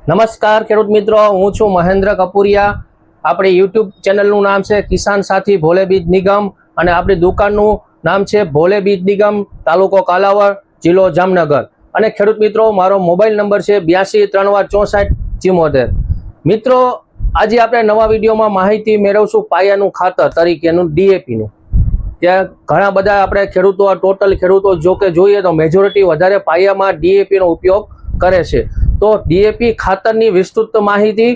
નમસ્કાર ખેડૂત મિત્રો, હું છું મહેન્દ્ર કપૂરિયા। આપણી યુટ્યુબ ચેનલનું નામ છે કિસાન સાથી ભોલે બીજ નિગમ અને આપણી દુકાનનું નામ છે ભોલે બીજ નિગમ, તાલુકો કાલાવડ, જિલ્લો જામનગર। અને ખેડૂત મિત્રો, મારો મોબાઈલ નંબર છે 82 364 74। મિત્રો, આજે આપણે નવા વિડીયોમાં માહિતી મેળવશું પાયાનું ખાતર તરીકેનું ડીએપીનું। ત્યાં ઘણા બધા આપણે ખેડૂતો, ટોટલ ખેડૂતો જો કે જોઈએ તો મેજોરિટી વધારે પાયામાં ડીએપીનો ઉપયોગ કરે છે। તો ડીએપી ખાતરની વિસ્તૃત માહિતી,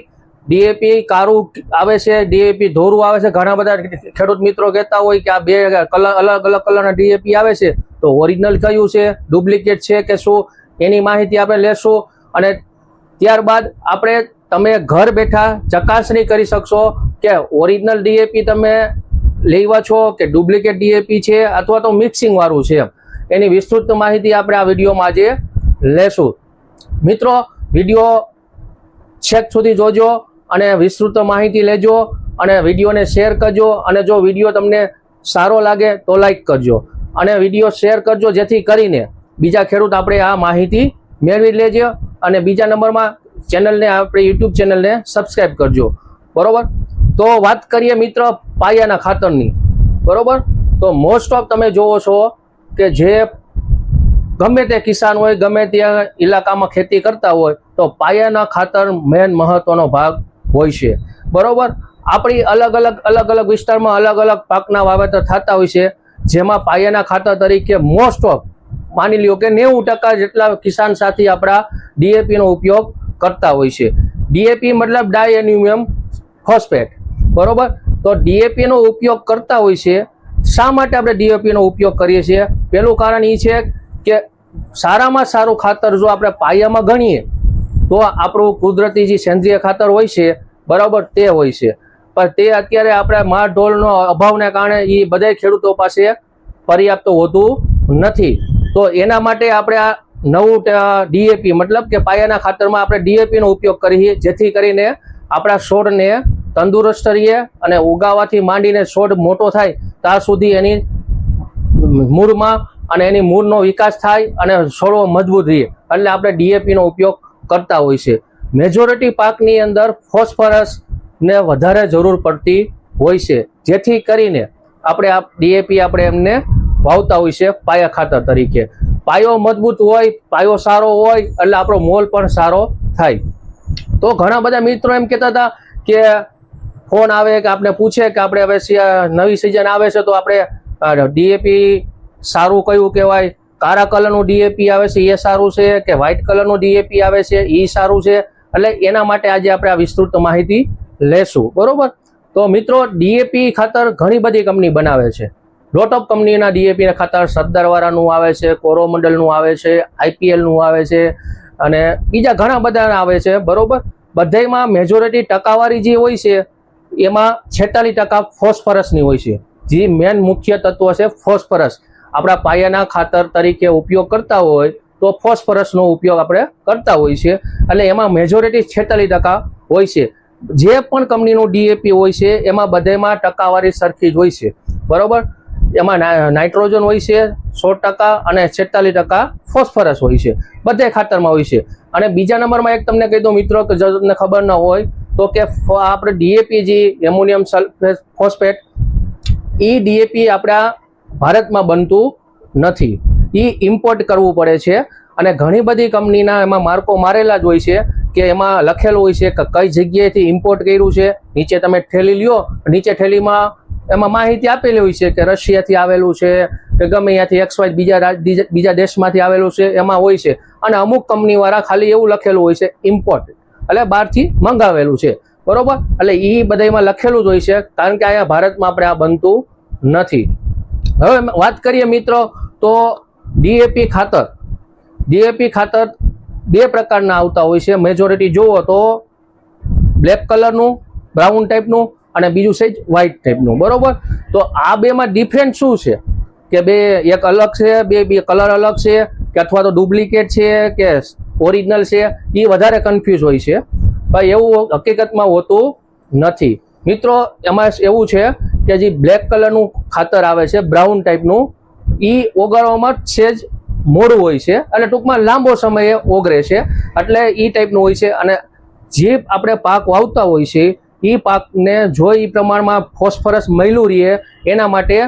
ડીએપી કારું આવે છે, ડીએપી ધોરું આવે છે। ઘણા બધા ખેડૂત મિત્રો કહેતા હોય કે આ બે કલર અલગ કલરના ડીએપી આવે છે, તો ઓરિજિનલ કયું છે, ડુપ્લિકેટ છે કે શું, એની માહિતી આપણે લેશું। અને ત્યારબાદ તમે ઘર બેઠા ચકાસણી કરી શકશો કે ઓરિજિનલ ડીએપી તમે લેવા છો કે ડુપ્લિકેટ ડીએપી છે અથવા તો મિક્સિંગ વાળું છે, એની વિસ્તૃત માહિતી આપણે આ વિડીયોમાં આજે લેશું। મિત્રો, વિડીયો છેક સુધી જોજો અને વિસ્તૃત માહિતી લેજો અને વિડીયોને શેર કરજો। અને જો વિડીયો તમને સારો લાગે તો લાઈક કરજો અને વિડીયો શેર કરજો, જેથી કરીને બીજા ખેડૂત આપણે આ માહિતી મેળવી લેજો। અને બીજા નંબરમાં ચેનલને, આપણી યુટ્યુબ ચેનલને સબસ્ક્રાઈબ કરજો, બરોબર। તો વાત કરીએ મિત્ર પાયાના ખાતરની, બરોબર। તો મોસ્ટ ઓફ તમે જોવો છો કે જે ગમે તે કિસાન હોય, ગમે ત્યાં ઇલાકામાં ખેતી કરતા હોય તો પાયાના ખાતર મેન મહત્વનો ભાગ હોય છે, બરોબર। આપણી અલગ અલગ વિસ્તારમાં અલગ પાકના વાવેતર થતા હોય છે, જેમાં પાયાના ખાતર તરીકે મોસ્ટ ઓફ માની લ્યો કે 90% જેટલા કિસાન સાથી આપણા ડીએપીનો ઉપયોગ કરતા હોય છે। ડીએપી મતલબ ડાય એમ્યુનિયમ ફોસ્ફેટ, બરોબર। તો ડીએપીનો ઉપયોગ કરતા હોય છે। શા માટે આપણે ડીએપીનો ઉપયોગ કરીએ છીએ? પહેલું કારણ એ છે કે સારામાં સારું ખાતર જો આપણે પાયામાં ગણીએ તો આપણું કુદરતી જે સેન્દ્રિય ખાતર હોય છે, બરાબર, તે હોય છે। પણ તે અત્યારે આપણે માર ઢોલનો અભાવને કારણે એ બધા ખેડૂતો પાસે પર્યાપ્ત હોતું નથી। તો એના માટે આપણે આ નવું ડીએપી મતલબ કે પાયાના ખાતરમાં આપણે ડીએપીનો ઉપયોગ કરીએ, જેથી કરીને આપણા છોડને તંદુરસ્ત રહીએ અને ઉગાવાથી માંડીને છોડ મોટો થાય ત્યાં સુધી એની મૂળમાં અને એની મૂળનો વિકાસ થાય અને છોડો મજબૂત રહે, એટલે આપણે ડીએપીનો ઉપયોગ કરતા હોય છે। મેજોરિટી પાકની અંદર ફોસ્ફરસને વધારે જરૂર પડતી હોય છે, જેથી કરીને આપણે આ ડીએપી આપણે એમને વાવતા હોય છે પાયા ખાતર તરીકે। પાયો મજબૂત હોય, પાયો સારો હોય એટલે આપણો મોલ પણ સારો થાય। તો ઘણા બધા મિત્રો એમ કહેતા હતા કે ફોન આવે કે આપણે પૂછે કે આપણે હવે નવી સિઝન આવે છે તો આપણે ડીએપી સારું કયું કહેવાય, કાળા કલરનું ડીએપી આવે છે એ સારું છે કે વ્હાઇટ કલરનું ડીએપી આવે છે એ સારું છે? એટલે એના માટે આજે આપણે આ વિસ્તૃત માહિતી લેશું, બરોબર। તો મિત્રો, ડીએપી ખાતર ઘણી બધી કંપની બનાવે છે। લોટ ઓફ કંપનીના ડીએપી ખાતર સરદારવાળાનું આવે છે, કોરોમંડલનું આવે છે, આઈપીએલનું આવે છે અને બીજા ઘણા બધા આવે છે, બરોબર। બધામાં મેજોરિટી ટકાવારી જે હોય છે એમાં 46% ફોસ્ફરસની હોય છે, જે મેન મુખ્ય તત્વ છે ફોસ્ફરસ। આપણા પાયાના ખાતર તરીકે ઉપયોગ કરતા હોય તો ફોસ્ફરસનો ઉપયોગ આપણે કરતા હોય છે, એટલે એમાં મેજોરિટી 46% હોય છે। જે પણ કંપનીનું ડીએપી હોય છે એમાં બધામાં ટકાવારી સરખી જ હોય છે, બરોબર। એમાં નાઇટ્રોજન હોય છે 100% અને 46% ફોસ્ફરસ હોય છે, બધા ખાતરમાં હોય છે। અને બીજા નંબરમાં એક તમને કહી દઉં મિત્રો, કે જો તમને ખબર ન હોય તો કે આપણે ડીએપી જે એમોનિયમ સલ્ફેટ ફોસ્ફેટ, એ ડીએપી આપણા ભારતમાં બનતું નથી, એ ઇમ્પોર્ટ કરવું પડે છે। અને ઘણી બધી કંપનીના એમાં માર્કો મારેલા જ હોય છે કે એમાં લખેલું હોય છે કે કઈ જગ્યાએથી ઇમ્પોર્ટ કર્યું છે। નીચે તમે થેલી લ્યો, નીચે થેલીમાં એમાં માહિતી આપેલી હોય છે કે રશિયાથી આવેલું છે કે ગમે ત્યાંથી બીજા દેશમાંથી આવેલું છે, એમાં હોય છે। અને અમુક કંપનીવાળા ખાલી એવું લખેલું હોય છે ઇમ્પોર્ટ, એટલે બહારથી મંગાવેલું છે, બરોબર। એટલે એ બધામાં લખેલું જ હોય છે, કારણ કે અહીંયા ભારતમાં આપણે આ બનતું નથી। હવે વાત કરીએ મિત્રો, તો ડીએપી ખાતર બે પ્રકારના આવતા હોય છે। મેજોરિટી જુઓ તો બ્લેક કલરનું, બ્રાઉન ટાઈપનું અને બીજું છે વ્હાઇટ ટાઈપનું, બરોબર। તો આ બેમાં ડિફરન્સ શું છે કે બે એક અલગ છે, બે કલર અલગ છે કે અથવા તો ડુપ્લિકેટ છે કે ઓરિજિનલ છે, એ વધારે કન્ફ્યુઝ હોય છે, પણ એવું હકીકતમાં હોતું નથી મિત્રો। એમાં એવું છે કે જે બ્લેક કલરનું ખાતર આવે છે, બ્રાઉન ટાઈપનું, એ ઓગાળવામાં સેજ મોડું હોય છે, એટલે ટૂંકમાં લાંબો સમયે ઓગળે છે, એટલે એ ટાઈપનું હોય છે। અને જે આપણે પાક વાવતા હોય છે એ પાકને જો એ પ્રમાણમાં ફોસ્ફરસ મળ્યું રહે એના માટે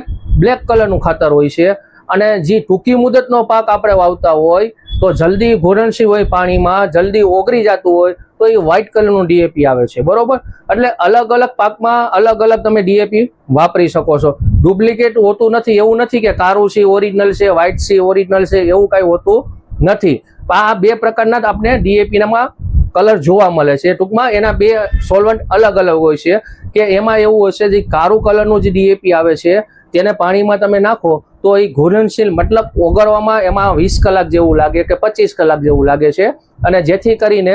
બ્લેક કલરનું ખાતર હોય છે. અને જે ટૂંકી મુદતનો પાક આપણે વાવતા હોય તો જલ્દી ઘોરણસી હોય પાણીમાં, જલ્દી ઓગળી જતું હોય તો એ વ્હાઇટ કલરનું ડીએપી આવે છે. બરોબર, એટલે અલગ અલગ પાકમાં અલગ અલગ તમે ડીએપી વાપરી શકો છો. ડુપ્લિકેટ હોતું નથી, એવું નથી કે કારું સી ઓરિજિનલ છે, વ્હાઇટ સી ઓરિજિનલ છે, એવું કાંઈ હોતું નથી. આ બે પ્રકારના જ આપણે ડીએપીનામાં કલર જોવા મળે છે. ટૂંકમાં એના બે સોલ્વન્ટ અલગ અલગ હોય છે કે એમાં એવું હોય છે જે કારું કલરનું જે ડીએપી આવે છે તેને પાણીમાં તમે નાખો તો એ ઘુલનશીલ મતલબ ઓગળવામાં એમાં 20 કલાક જેવું લાગે કે 25 કલાક જેવું લાગે છે, અને જેથી કરીને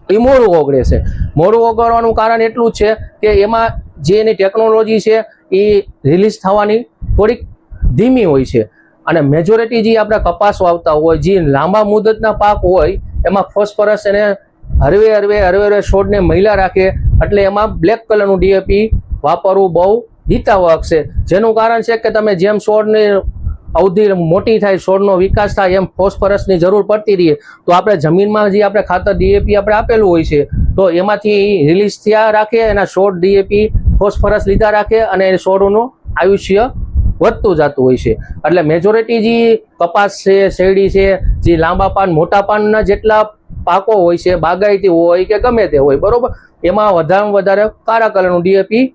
એ મોડું ઓગળે છે. મોડું ઓગળવાનું કારણ એટલું જ છે કે એમાં જે એની ટેકનોલોજી છે એ રિલીઝ થવાની થોડીક ધીમી હોય છે. અને મેજોરિટી જે આપણે કપાસ વાવતા હોય, જે લાંબા મુદતના પાક હોય, એમાં ફોસ્ફરસ એને હરવે છોડને મહિલા રાખે, એટલે એમાં બ્લેક કલરનું ડીએપી વાપરવું બહુ હિતાવહ છે. જેનું કારણ છે કે તમે જેમ છોડની અવધિ મોટી થાય, છોડનો વિકાસ થાય, એમ ફોસ્ફરસની જરૂર પડતી રહે. તો આપણે જમીનમાં જે આપણે ખાતર ડીએપી આપણે આપેલું હોય છે તો એમાંથી રિલીઝ થયા રાખે, એના છોડ ડીએપી ફોસ્ફરસ લીધા રાખે અને એ છોડનું આયુષ્ય વધતું જતું હોય છે. એટલે મેજોરિટી જે કપાસ છે, શેરડી છે, જે લાંબા પાન મોટા પાનના જેટલા પાકો હોય છે, બાગાયતી હોય કે ગમે તે હોય, બરોબર, એમાં વધારેમાં વધારે કાળા કલરનું ડીએપી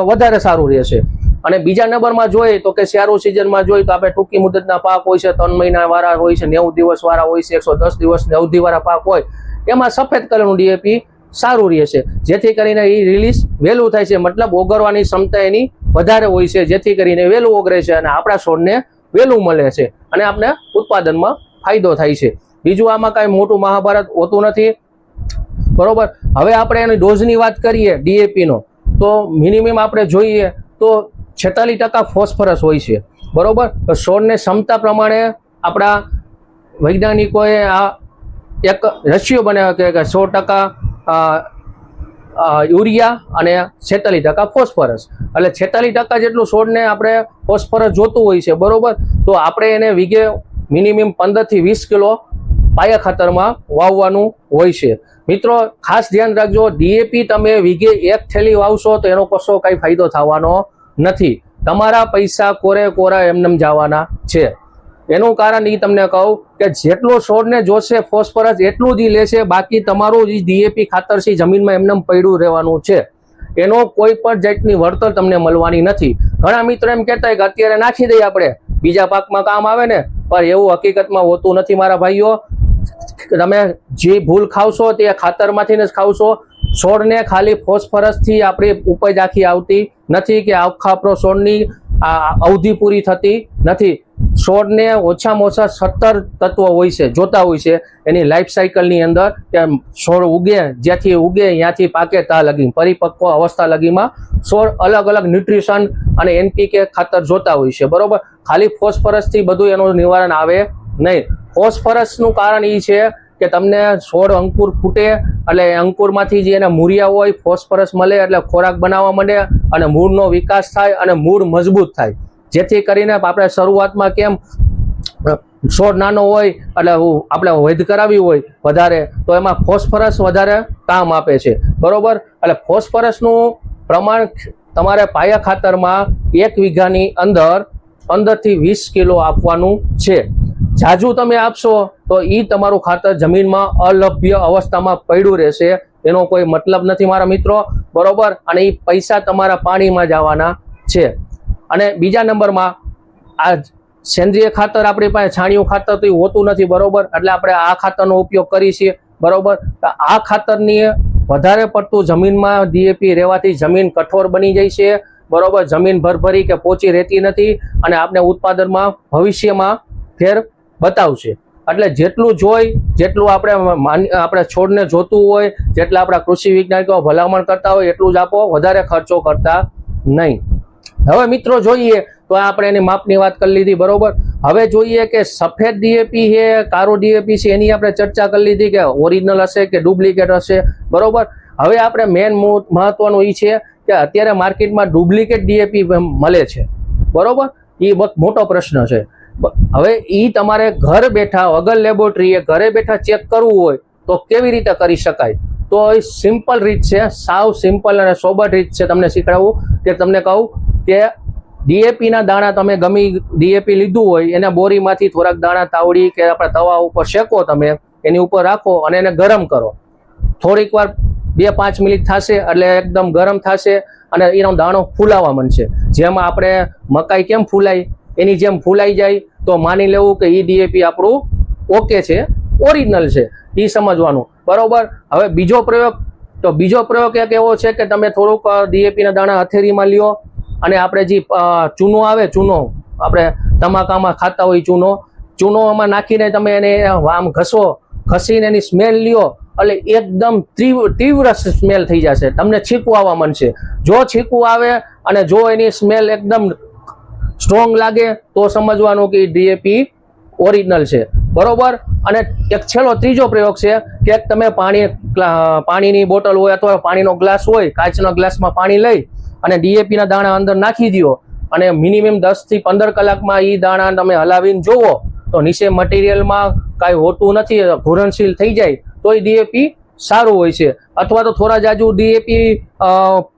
વધારે સારું રહેશે. અને બીજા નંબરમાં જોઈએ તો કે શિયાળુ સિઝનમાં જોઈએ તો આપણે ટૂંકી મુદતના પાક હોય છે, 3 મહિના વાળા હોય છે, 90 દિવસ વાળા હોય છે, 110 દિવસની અવધિ વાળા પાક હોય, એમાં સફેદ કલરનું ડીએપી સારું રહેશે. જેથી કરીને એ રિલીઝ વહેલું થાય છે, મતલબ ઓગળવાની ક્ષમતા એની વધારે હોય છે, જેથી કરીને વહેલું ઓગળે છે અને આપણા છોડને વહેલું મળે છે અને આપણે ઉત્પાદનમાં ફાયદો થાય છે. બીજું આમાં કાંઈ મોટું મહાભારત હોતું નથી. બરોબર, હવે આપણે એની ડોઝની વાત કરીએ ડીએપીનો, તો મિનિમમ આપણે જોઈએ તો 46% ફોસ્ફરસ હોય છે. બરોબર, તો છોડને ક્ષમતા પ્રમાણે આપણા વૈજ્ઞાનિકોએ આ એક રેશિયો બનાવ્યો કે 100% યુરિયા અને 46% ફોસ્ફરસ. એટલે 46% જેટલું છોડને આપણે ફોસ્ફરસ જોતું હોય છે. બરોબર, તો આપણે એને વીઘે મિનિમમ 15 થી 20 કિલો પાયા ખાતરમાં વાવવાનું હોય છે. મિત્રો ખાસ ધ્યાન રાખજો, ડીએપી તમે વીઘે 1 થેલી વાવશો તો એનો કશો કાંઈ ફાયદો થવાનો નથી. તમારા પૈસા કોરે કોરા એમનેમ જવાના છે. એનું કારણ એ તમને કહું કે જેટલો છોડને જોશે ફોસ્ફરસ એટલું જ લેશે, બાકી તમારું જે ડીએપી ખાતર છે જમીનમાં એમનેમ પડ્યું રહેવાનું છે. એનો કોઈ પણ જાતની વળતર તમને મળવાની નથી. ઘણા મિત્રો એમ કહેતા કે અત્યારે નાખી દઈએ આપણે, બીજા પાકમાં કામ આવે ને, પણ એવું હકીકતમાં હોતું નથી મારા ભાઈઓ. તમે જે ભૂલ ખાવશો તે ખાતરમાંથી જ ખાવશો. છોડને ખાલી ફોસ્ફરસથી આપણી ઉપજ આખી આવતી નથી કે આખા આપણો છોડની અવધિ પૂરી થતી નથી. છોડને ઓછામાં ઓછા 17 તત્વો હોય છે, જોતા હોય છે એની લાઈફ સાયકલની અંદર, કે છોડ ઉગે, જ્યાંથી ઉગે ત્યાંથી પાકે ત્યાં લગી, પરિપક્વ અવસ્થા લગીમાં છોડ અલગ અલગ ન્યુટ્રિશન અને એનપીકે ખાતર જોતા હોય છે. બરોબર, ખાલી ફોસ્ફરસથી બધું એનું નિવારણ આવે નહીં. ફોસ્ફરસનું કારણ એ છે કે તમને છોડ અંકુર ફૂટે એટલે અંકુરમાંથી જે એના મૂળિયા હોય ફોસ્ફરસ મળે એટલે ખોરાક બનાવવા માંડે અને મૂળનો વિકાસ થાય અને મૂળ મજબૂત થાય. જેથી કરીને આપણે શરૂઆતમાં કેમ છોડ નાનો હોય એટલે આપણે વૈધ કરાવી હોય વધારે તો એમાં ફોસ્ફરસ વધારે કામ આપે છે. બરોબર, એટલે ફોસ્ફરસનું પ્રમાણ તમારે પાયા ખાતરમાં 1 વીઘાની અંદર 15 થી 20 કિલો આપવાનું છે. જાજુ તમે આપશો તો એ તમારું ખાતર જમીનમાં અલભ્ય અવસ્થામાં પડ્યું રહેશે, એનો કોઈ મતલબ નથી મારા મિત્રો. બરોબર, અને એ પૈસા તમારા પાણીમાં જવાના છે. અને બીજા નંબરમાં આ સેન્દ્રિય ખાતર આપણી પાસે છાણિયું ખાતર તો હોતું નથી. બરોબર, એટલે આપણે આ ખાતરનો ઉપયોગ કરીએ છીએ. બરોબર, આ ખાતરની વધારે પડતું જમીનમાં ડીએપી રહેવાથી જમીન કઠોર બની જાય છે. બરોબર, જમીન ભરભરી કે પોચી રહેતી નથી અને આપણે ઉત્પાદનમાં ભવિષ્યમાં ફેર બતાવશે. એટલે જેટલું જોઈ, જેટલું આપણે છોડને જોતું હોય, જેટલા આપણા કૃષિ વૈજ્ઞાનિકો ભલામણ કરતા હોય એટલું જ આપો, વધારે ખર્ચો કરતા નહીં. હવે મિત્રો જોઈએ તો આપણે એની માપની વાત કરી લીધી. બરોબર, હવે જોઈએ કે સફેદ ડીએપી છે, કાળો ડીએપી છે, એની આપણે ચર્ચા કરી લીધી કે ઓરિજિનલ હશે કે ડુપ્લિકેટ હશે. બરોબર, હવે આપણે મેન મહત્વનું એ છે કે અત્યારે માર્કેટમાં ડુપ્લિકેટ ડીએપી મળે છે. બરોબર, એ મોટો પ્રશ્ન છે. હવે એ તમારે ઘર બેઠા વગર લેબોરેટરીએ ઘરે બેઠા ચેક કરવું હોય તો કેવી રીતે કરી શકાય? તો એ સિમ્પલ રીત છે, સાવ સિમ્પલ અને સોબર રીત છે. તમને શીખડાવું કે તમને કહું કે ડીએપીના દાણા તમે ગમી ડીએપી લીધું હોય એને બોરીમાંથી થોડાક દાણા તાવડી કે આપણા તવા ઉપર શેકો, તમે એની ઉપર રાખો અને એને ગરમ કરો. થોડીક વાર 2-5 મિનિટ થશે એટલે એકદમ ગરમ થશે અને એનો દાણો ફૂલાવા માંડશે. જેમ આપણે મકાઈ કેમ ફૂલાય એની જેમ ફૂલાઈ જાય તો માની લેવું કે એ ડીએપી આપણું ઓકે છે, ઓરિજિનલ છે, એ સમજવાનું. બરોબર. હવે બીજો પ્રયોગ એક એવો છે કે તમે થોડુંક ડીએપીના દાણા હથેળીમાં લ્યો અને આપણે જે ચૂનો આવે, ચૂનો આપણે તમાકામાં ખાતા હોય, ચૂનોમાં નાખીને તમે એને આમ ઘસીને એની સ્મેલ લ્યો એટલે એકદમ તીવ્ર સ્મેલ થઈ જશે. તમને છીકું આવવા માંડશે. જો છીકું આવે અને જો એની સ્મેલ એકદમ સ્ટ્રોંગ લાગે તો સમજવાનું કે ડીએપી ઓરિજિનલ છે. બરોબર. અને એક છેલ્લો ત્રીજો પ્રયોગ છે કે તમે પાણીની બોટલ હોય અથવા પાણીનો ગ્લાસ હોય, કાચના ગ્લાસમાં પાણી લઈ અને ડીએપીના દાણા અંદર નાખી દો અને મિનિમમ 10 થી 15 કલાકમાં એ દાણા તમે હલાવીને જોવો તો નીચે મટીરિયલમાં કાંઈ હોતું નથી, ઘૂરણશીલ થઈ જાય તો એ ડીએપી સારું હોય છે. અથવા તો થોડા જાજુ ડીએપી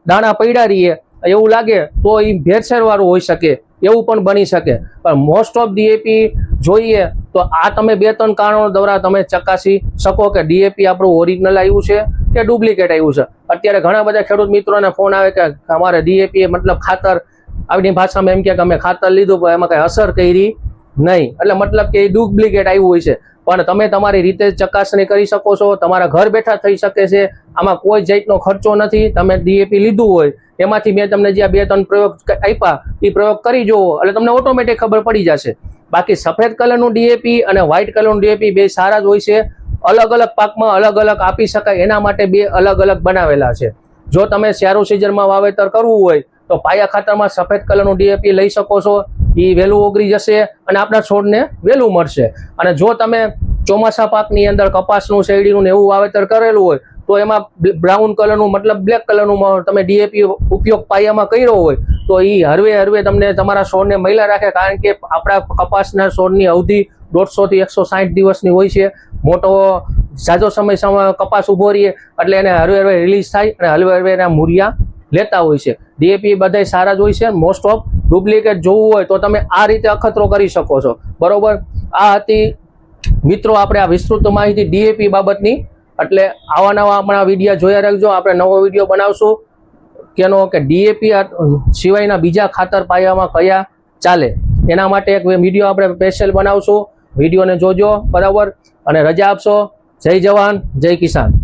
દાણા પડ્યા રહીએ એવું લાગે તો એ ભેળસેળવાળું હોઈ શકે, એવું પણ બની શકે. પણ મોસ્ટ ઓફ ડીએપી જોઈએ તો આ તમે 2-3 કારણો દ્વારા તમે ચકાસી શકો કે ડીએપી આપણું ઓરિજિનલ આવ્યું છે કે ડુપ્લિકેટ આવ્યું છે. અત્યારે ઘણા બધા ખેડૂત મિત્રોને ફોન આવે કે અમારે ડીએપી મતલબ ખાતર, આપણી ભાષામાં એમ કે અમે ખાતર લીધું પણ એમાં કઈ અસર કરી નહીં, એટલે મતલબ કે એ ડુપ્લિકેટ આવ્યું હોય છે. પણ તમે તમારી રીતે ચકાસણી કરી શકો છો, તમારા ઘર બેઠા થઈ શકે છે. આમાં કોઈ જાતનો ખર્ચો નથી. તમે ડીએપી લીધું હોય એમાંથી મેં તમને જે 2-3 પ્રયોગ આપ્યા એ પ્રયોગ કરી જુઓ એટલે તમને ઓટોમેટિક ખબર પડી જશે. બાકી સફેદ કલરનું ડીએપી અને વ્હાઇટ કલરનું ડીએપી બે સારા જ હોય છે. અલગ અલગ પાકમાં અલગ અલગ આપી શકાય એના માટે બે અલગ અલગ બનાવેલા છે. જો તમે શિયાળુ સિઝનમાં વાવેતર કરવું હોય તો પાયા ખાતરમાં સફેદ કલરનું ડીએપી લઈ શકો છો, એ વહેલું ઓગળી જશે અને આપણા છોડને વહેલું મળશે. અને જો તમે ચોમાસા પાકની અંદર કપાસનું, શેરડીનું ને એવું વાવેતર કરેલું હોય તો એમાં બ્રાઉન કલરનું મતલબ બ્લેક કલરનું તમે ડીએપી ઉપયોગ પાયામાં કર્યો હોય તો એ હરવે તમને તમારા છોડને મહિલા રાખે. કારણ કે આપણા કપાસના છોડની અવધિ 150 થી 160 દિવસની હોય છે. મોટો ઝાઝો સમય કપાસ ઉભો રહીએ એટલે એને હરવે રિલીઝ થાય અને હરવે એના મૂળિયા લેતા હોય છે. ડીએપી બધાય સારા જ હોય છે. મોસ્ટ ઓફ ડુપ્લિકેટ જોવું હોય તો તમે આ રીતે અખતરો કરી શકો છો. બરોબર. આ હતી મિત્રો આપણે આ વિસ્તૃત માહિતી ડીએપી બાબતની. એટલે આવા નવા આપણા વિડીયો જોયા રાખજો. આપણે નવો વિડીયો બનાવશું કેનો કે ડીએપી સિવાયના બીજા ખાતર પાયામાં કયા ચાલે એના માટે એક વિડીયો આપણે સ્પેશિયલ બનાવશું. વિડીયોને જોજો. બરાબર. અને રજા આપશો. જય જવાન, જય કિસાન.